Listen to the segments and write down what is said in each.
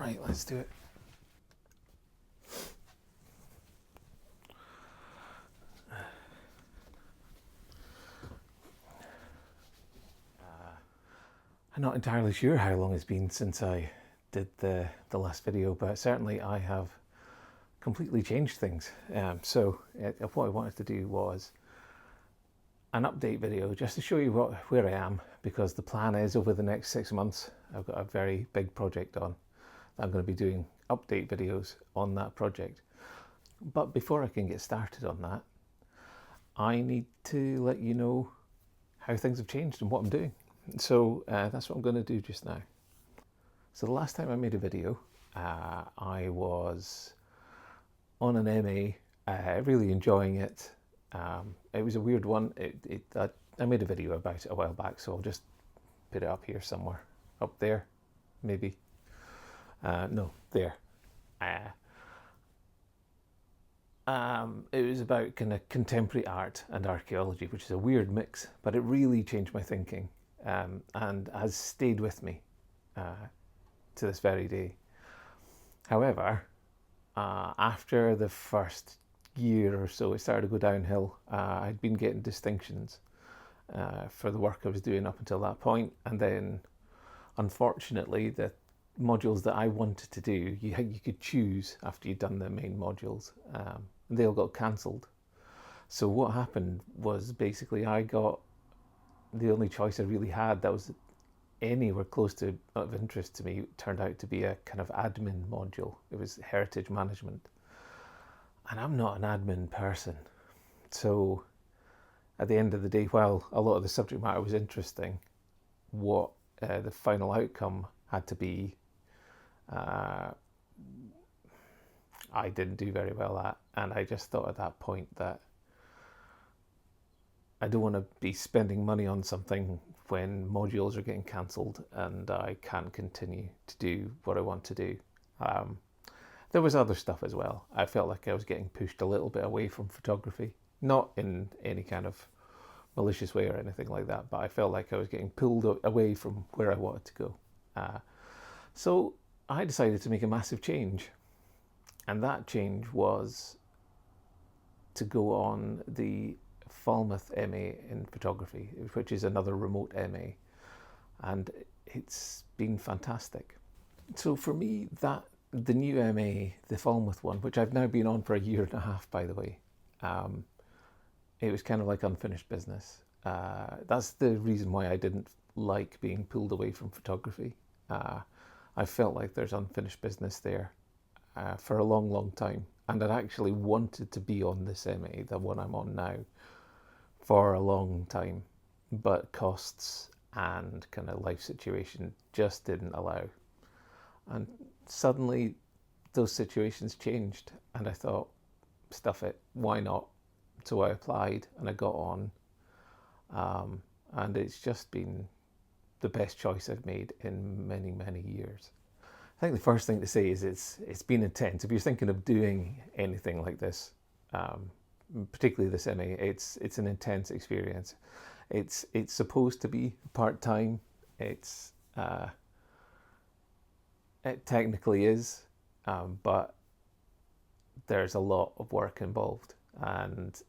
Right, let's do it. I'm not entirely sure how long it's been since I did the last video, but certainly I have completely changed things. What I wanted to do was an update video just to show you where I am, because the plan is over the next 6 months I've got a very big project on. I'm going to be doing update videos on that project. But before I can get started on that, I need to let you know how things have changed and what I'm doing. So that's what I'm going to do just now. So the last time I made a video, I was on an MA, really enjoying it. It was a weird one. I made a video about it a while back, so I'll just put it up here somewhere. Up there, maybe. No, there. It was about kind of contemporary art and archaeology, which is a weird mix, but it really changed my thinking and has stayed with me to this very day. However, after the first year or so, it started to go downhill. I'd been getting distinctions for the work I was doing up until that point, and then unfortunately the modules that I wanted to do, you could choose after you'd done the main modules, and they all got cancelled. So what happened was basically I got the only choice I really had that was anywhere close to of interest to me. Turned out to be a kind of admin module. It was heritage management, and I'm not an admin person. So at the end of the day, while a lot of the subject matter was interesting, what the final outcome had to be, I didn't do very well at. And I just thought at that point that I don't want to be spending money on something when modules are getting cancelled and I can't continue to do what I want to do. There was other stuff as well. I felt like I was getting pushed a little bit away from photography, not in any kind of malicious way or anything like that, but I felt like I was getting pulled away from where I wanted to go. So I decided to make a massive change, and that change was to go on the Falmouth MA in photography, which is another remote MA, and it's been fantastic. So for me, the new MA, the Falmouth one, which I've now been on for a year and a half, by the way, it was kind of like unfinished business. That's the reason why I didn't like being pulled away from photography. I felt like there's unfinished business there for a long, long time. And I'd actually wanted to be on this MA, the one I'm on now, for a long time. But costs and kind of life situation just didn't allow. And suddenly those situations changed, and I thought, stuff it, why not? So I applied and I got on, and it's just been the best choice I've made in many, many years. I think the first thing to say is it's been intense. If you're thinking of doing anything like this, particularly this MA, it's an intense experience. It's supposed to be part-time. It technically is, but there's a lot of work involved, and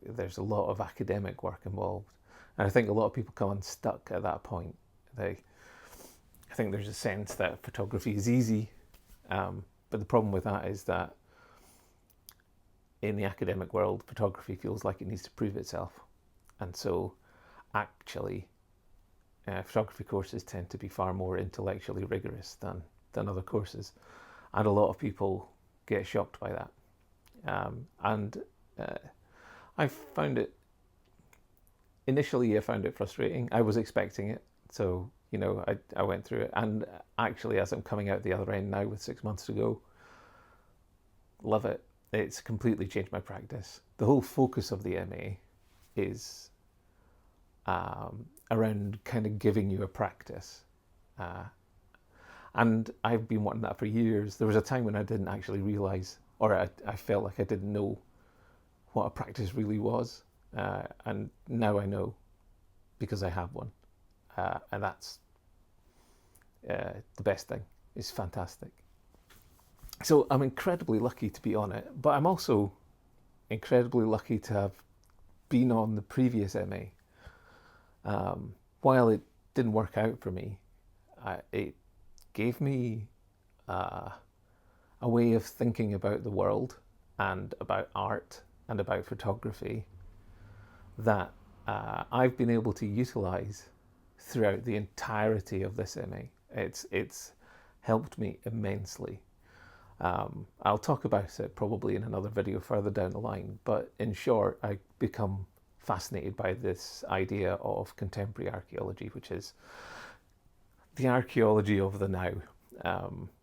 there's a lot of academic work involved. And I think a lot of people come unstuck at that point. I think there's a sense that photography is easy, but the problem with that is that in the academic world, photography feels like it needs to prove itself. And so actually, photography courses tend to be far more intellectually rigorous than other courses. And a lot of people get shocked by that. I found it, initially I found it frustrating. I was expecting it. So, I went through it. And actually, as I'm coming out the other end now with 6 months to go, love it. It's completely changed my practice. The whole focus of the MA is around kind of giving you a practice. And I've been wanting that for years. There was a time when I didn't actually realise, or I felt like I didn't know what a practice really was. And now I know, because I have one. And that's the best thing. is fantastic. So I'm incredibly lucky to be on it, but I'm also incredibly lucky to have been on the previous MA. While it didn't work out for me, it gave me a way of thinking about the world and about art and about photography that I've been able to utilize throughout the entirety of this MA. It's helped me immensely. I'll talk about it probably in another video further down the line, but in short, I become fascinated by this idea of contemporary archaeology, which is the archaeology of the now,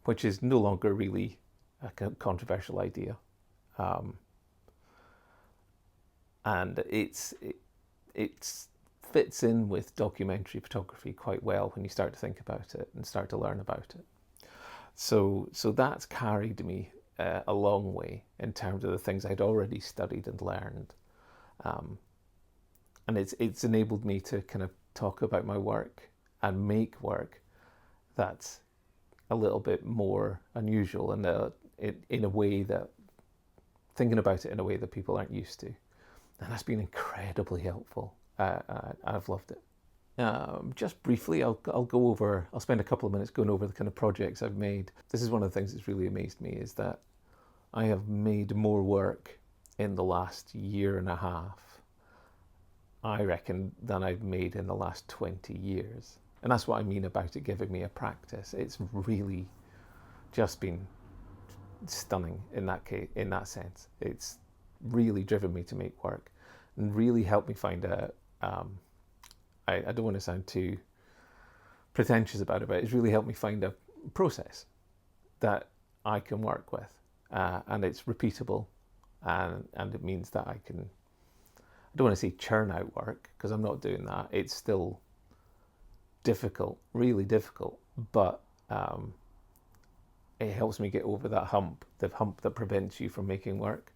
which is no longer really a controversial idea. And it fits in with documentary photography quite well when you start to think about it and start to learn about it. So that's carried me a long way in terms of the things I'd already studied and learned. And it's enabled me to kind of talk about my work and make work that's a little bit more unusual and in a way that, thinking about it in a way that people aren't used to. And that's been incredibly helpful. I've loved it. Just briefly, I'll spend a couple of minutes going over the kind of projects I've made. This is one of the things that's really amazed me, is that I have made more work in the last year and a half, I reckon, than I've made in the last 20 years. And that's what I mean about it giving me a practice. It's really just been stunning in that sense. It's really driven me to make work and really helped me find a I don't want to sound too pretentious about it, but it's really helped me find a process that I can work with, and it's repeatable, and it means that I don't want to say churn out work, because I'm not doing that. It's still difficult, really difficult, but it helps me get over that hump, the hump that prevents you from making work.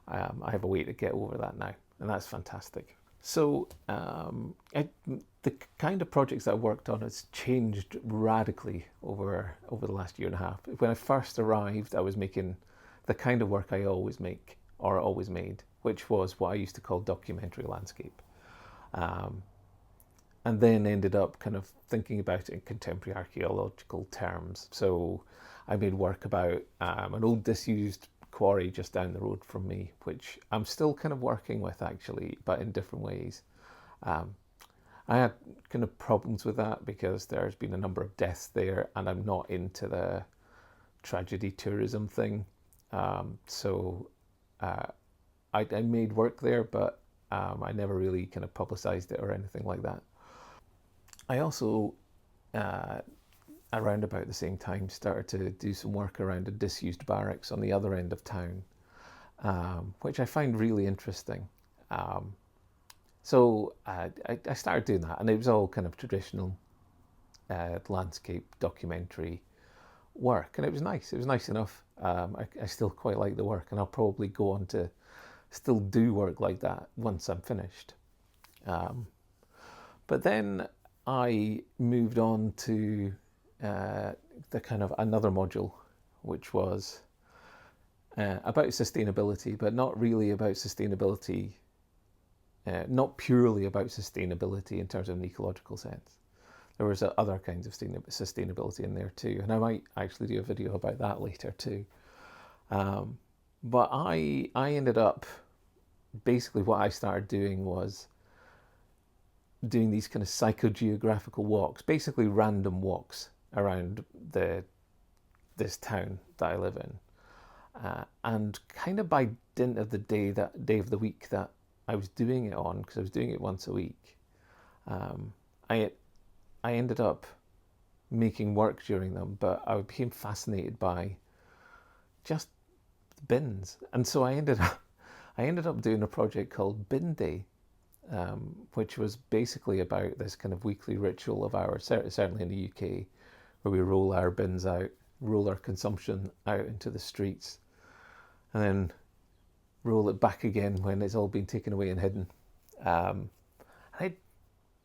I have a way to get over that now, and that's fantastic. So the kind of projects that I worked on has changed radically over the last year and a half. When I first arrived, I was making the kind of work I always make, or always made, which was what I used to call documentary landscape. And then ended up kind of thinking about it in contemporary archaeological terms. So I made work about an old disused quarry just down the road from me, which I'm still kind of working with actually, but in different ways. I had kind of problems with that because there's been a number of deaths there, and I'm not into the tragedy tourism thing. So I made work there, but I never really kind of publicized it or anything like that. I also, around about the same time, started to do some work around a disused barracks on the other end of town, which I find really interesting. So I started doing that, and it was all kind of traditional landscape documentary work, and it was nice. It was nice enough. I still quite like the work, and I'll probably go on to still do work like that once I'm finished. But then I moved on to the kind of another module, which was about sustainability, but not really about sustainability, not purely about sustainability in terms of an ecological sense. There was other kinds of sustainability in there too, and I might actually do a video about that later too. But I ended up, basically what I started doing was doing these kind of psychogeographical walks, basically random walks around this town that I live in, and kind of by dint of the day of the week that I was doing it on, because I was doing it once a week, I ended up making work during them, but I became fascinated by just bins, and so I ended up doing a project called Bin Day, which was basically about this kind of weekly ritual of ours, certainly in the UK, where we roll our bins out, roll our consumption out into the streets, and then roll it back again when it's all been taken away and hidden. And it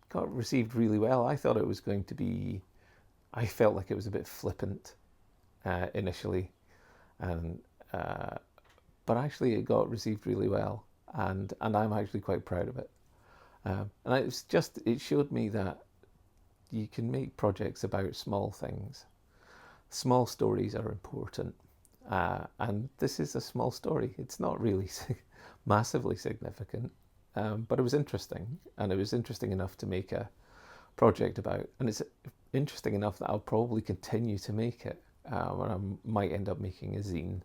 got received really well. I thought it was going to be I felt like it was a bit flippant initially, and but actually it got received really well, and I'm actually quite proud of it. And it showed me that you can make projects about small things. Small stories are important, and this is a small story. It's not really massively significant, but it was interesting, and it was interesting enough to make a project about. And it's interesting enough that I'll probably continue to make it, and I might end up making a zine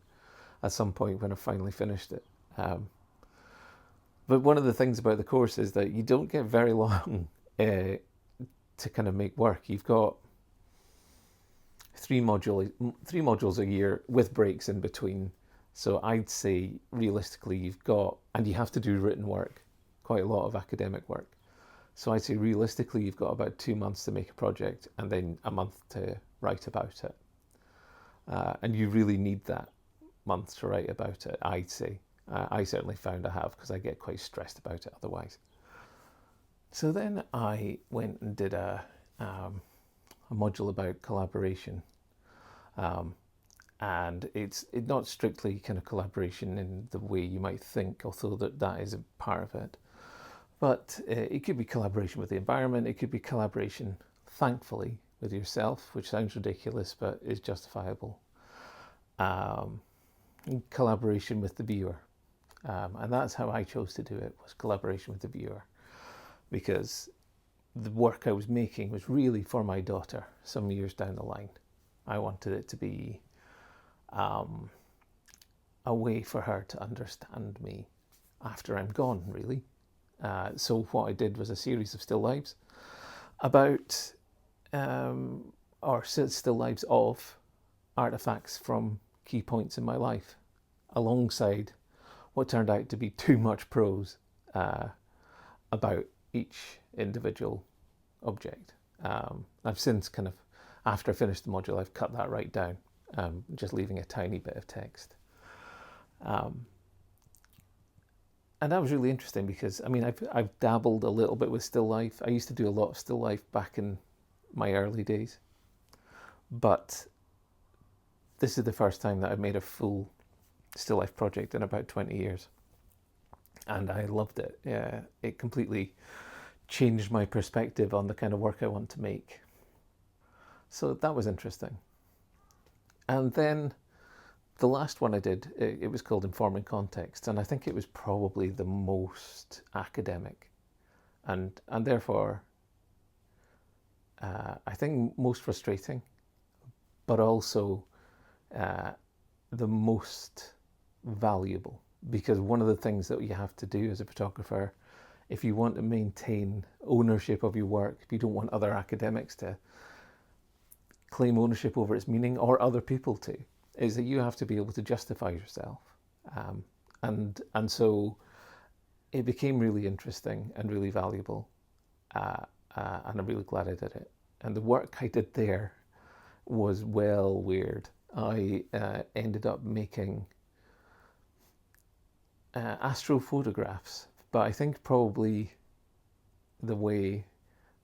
at some point when I've finally finished it. But one of the things about the course is that you don't get very long to kind of make work. You've got three modules a year with breaks in between. So I'd say realistically you've got, and you have to do written work, quite a lot of academic work. So I'd say realistically you've got about 2 months to make a project and then a month to write about it. And you really need that month to write about it, I'd say. I certainly found I have, because I get quite stressed about it otherwise. So then I went and did a module about collaboration. And it's not strictly kind of collaboration in the way you might think, although that is a part of it. But it could be collaboration with the environment. It could be collaboration, thankfully, with yourself, which sounds ridiculous but is justifiable. Collaboration with the viewer. And that's how I chose to do it, was collaboration with the viewer. Because the work I was making was really for my daughter some years down the line. I wanted it to be a way for her to understand me after I'm gone, really. So what I did was a series of still lives about, or still lives of artifacts from key points in my life, alongside what turned out to be too much prose about each individual object. I've since kind of, after I finished the module, I've cut that right down, just leaving a tiny bit of text. And that was really interesting because, I mean, I've dabbled a little bit with still life. I used to do a lot of still life back in my early days. But this is the first time that I've made a full still life project in about 20 years. And I loved it. Yeah, it completely changed my perspective on the kind of work I want to make. So that was interesting. And then the last one I did, it was called Informing Context, and I think it was probably the most academic, and therefore I think most frustrating, but also the most valuable, because one of the things that you have to do as a photographer, if you want to maintain ownership of your work, if you don't want other academics to claim ownership over its meaning, or other people to, is that you have to be able to justify yourself. And so it became really interesting and really valuable, and I'm really glad I did it. And the work I did there was well weird. I ended up making astrophotographs, but I think probably the way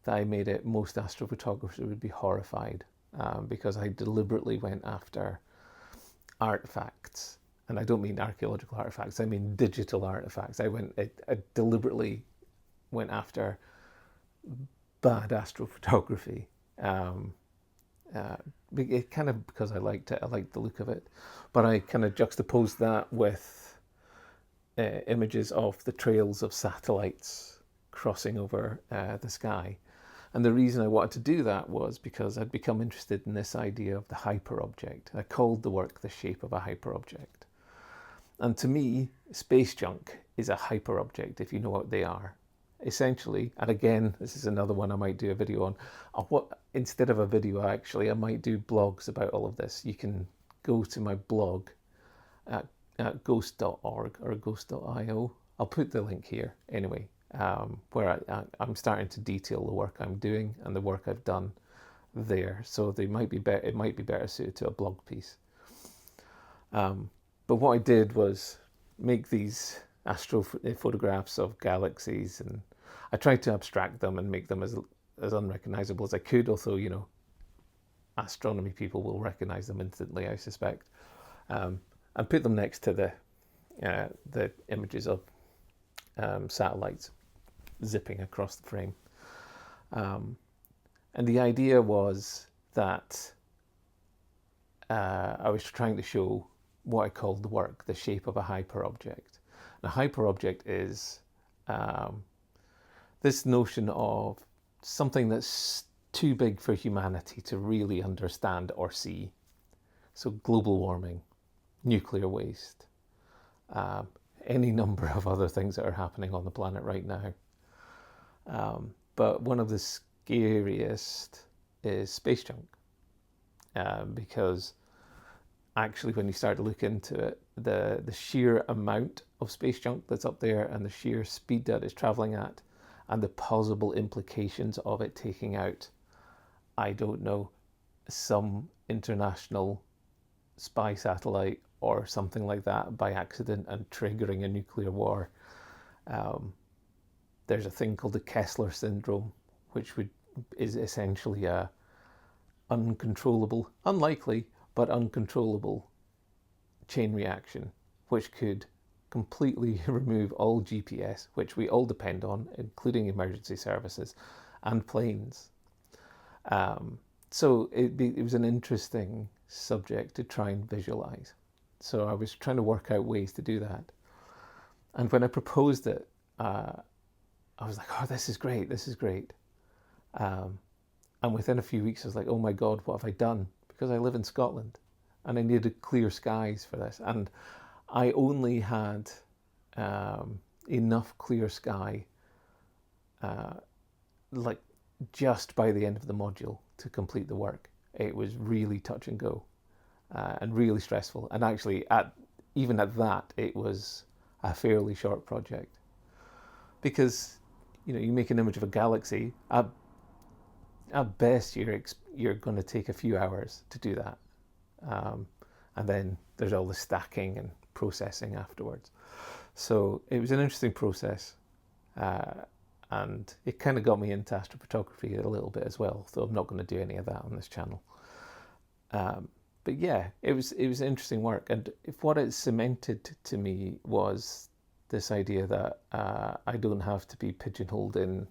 that I made it, most astrophotographers would be horrified, because I deliberately went after artifacts, and I don't mean archaeological artifacts, I mean digital artifacts. I deliberately went after bad astrophotography, it kind of because I liked it, I liked the look of it, but I kind of juxtaposed that with images of the trails of satellites crossing over the sky. And the reason I wanted to do that was because I'd become interested in this idea of the hyperobject. I called the work The Shape of a Hyperobject. And to me, space junk is a hyperobject, if you know what they are. Essentially, and again, this is another one I might do a video on. Instead of a video, I might do blogs about all of this. You can go to my blog at ghost.org or ghost.io. I'll put the link here anyway. Where I'm starting to detail the work I'm doing and the work I've done there. So it might be better suited to a blog piece. But what I did was make these astrophotographs of galaxies, and I tried to abstract them and make them as unrecognizable as I could. Although, astronomy people will recognize them instantly, I suspect, and put them next to the images of satellites zipping across the frame. And the idea was that I was trying to show what I called the work, the shape of a hyperobject. A hyperobject is this notion of something that's too big for humanity to really understand or see. So global warming, nuclear waste, any number of other things that are happening on the planet right now. But one of the scariest is space junk, because actually when you start to look into it, the sheer amount of space junk that's up there and the sheer speed that it's traveling at and the possible implications of it taking out, I don't know, some international spy satellite or something like that by accident and triggering a nuclear war. There's a thing called the Kessler syndrome, which is essentially a uncontrollable, unlikely, but uncontrollable chain reaction, which could completely remove all GPS, which we all depend on, including emergency services and planes. So it was an interesting subject to try and visualize. So I was trying to work out ways to do that. And when I proposed it, I was like, oh, this is great, this is great. And within a few weeks, I was like, oh my God, what have I done? Because I live in Scotland and I needed clear skies for this. And I only had enough clear sky, like just by the end of the module to complete the work. It was really touch and go and really stressful. And actually, even at that, it was a fairly short project. Because, you make an image of a galaxy, at best you're going to take a few hours to do that. And then there's all the stacking and processing afterwards. So it was an interesting process. And it kind of got me into astrophotography a little bit as well, though I'm not going to do any of that on this channel. But yeah, it was interesting work. And if what it cemented to me was this idea that I don't have to be pigeonholed in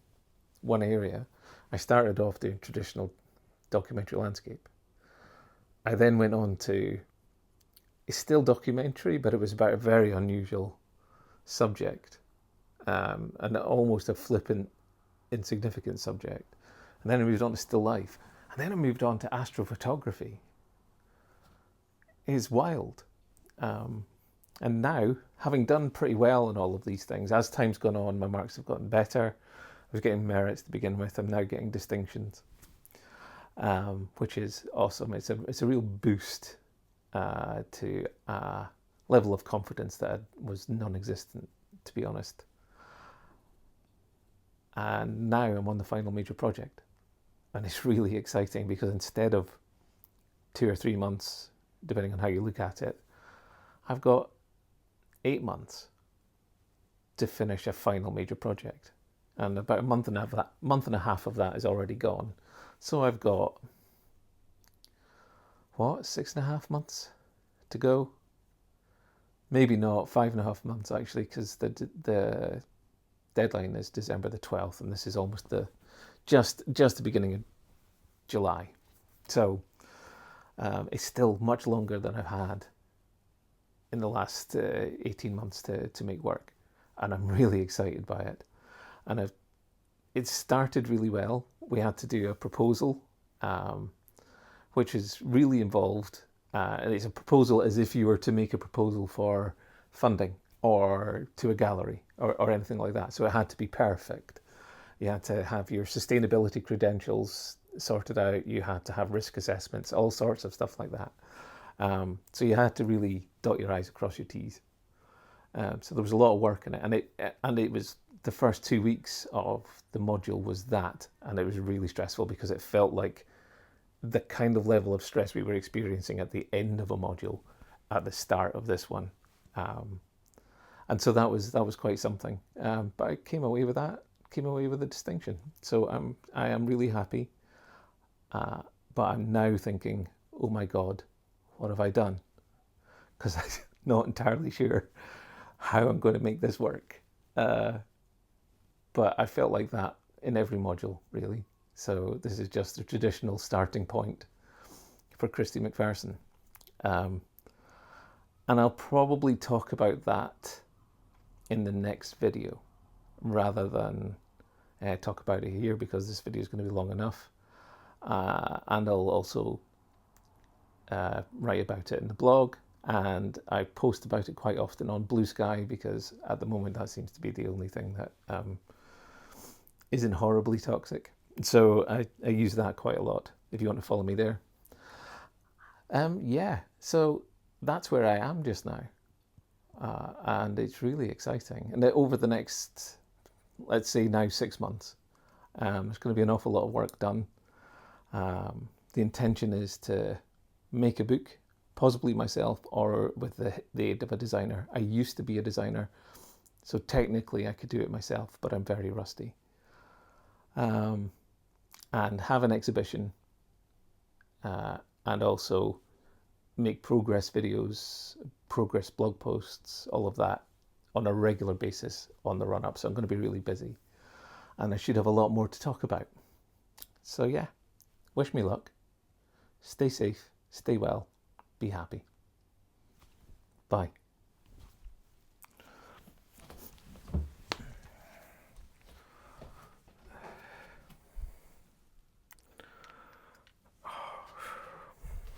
one area. I started off doing traditional documentary landscape. I then went on to, it's still documentary, but it was about a very unusual subject, and almost a flippant, insignificant subject. And then I moved on to still life. And then I moved on to astrophotography. It's wild. And now, having done pretty well in all of these things, as time's gone on, my marks have gotten better. I was getting merits to begin with. I'm now getting distinctions, which is awesome. It's a real boost to a level of confidence that was non-existent, to be honest. And now I'm on the final major project. And it's really exciting because instead of 2 or 3 months, depending on how you look at it, I've got 8 months to finish a final major project. And about a month and a half of that is already gone. So I've got, 6.5 months to go? Maybe not, 5.5 months actually, because the deadline is December the 12th, and this is almost just the beginning of July. So it's still much longer than I've had in the last 18 months to make work, and I'm really excited by it. And it started really well. We had to do a proposal, which is really involved. And it's a proposal as if you were to make a proposal for funding or to a gallery or anything like that. So it had to be perfect. You had to have your sustainability credentials sorted out. You had to have risk assessments, all sorts of stuff like that. So you had to really dot your I's, cross your T's. So there was a lot of work in it, and it was the first 2 weeks of the module was that, and it was really stressful because it felt like the kind of level of stress we were experiencing at the end of a module at the start of this one. And so that was quite something. But I came away with that, came away with a distinction. So I am really happy. but I'm now thinking, oh my God, what have I done? Because I'm not entirely sure how I'm going to make this work. But I felt like that in every module, really. So this is just a traditional starting point for Christy McPherson. And I'll probably talk about that in the next video rather than talk about it here, because this video is going to be long enough. And I'll also write about it in the blog, and I post about it quite often on Blue Sky, because at the moment that seems to be the only thing that isn't horribly toxic. So I use that quite a lot if you want to follow me there. Yeah, so that's where I am just now. And it's really exciting. And over the next, let's say now 6 months, there's going to be an awful lot of work done. The intention is to make a book, possibly myself or with the aid of a designer. I used to be a designer, so technically I could do it myself, but I'm very rusty. And have an exhibition, and also make progress videos, progress blog posts, all of that on a regular basis on the run up. So I'm going to be really busy, and I should have a lot more to talk about. So yeah, wish me luck. Stay safe, stay well, be happy. Bye.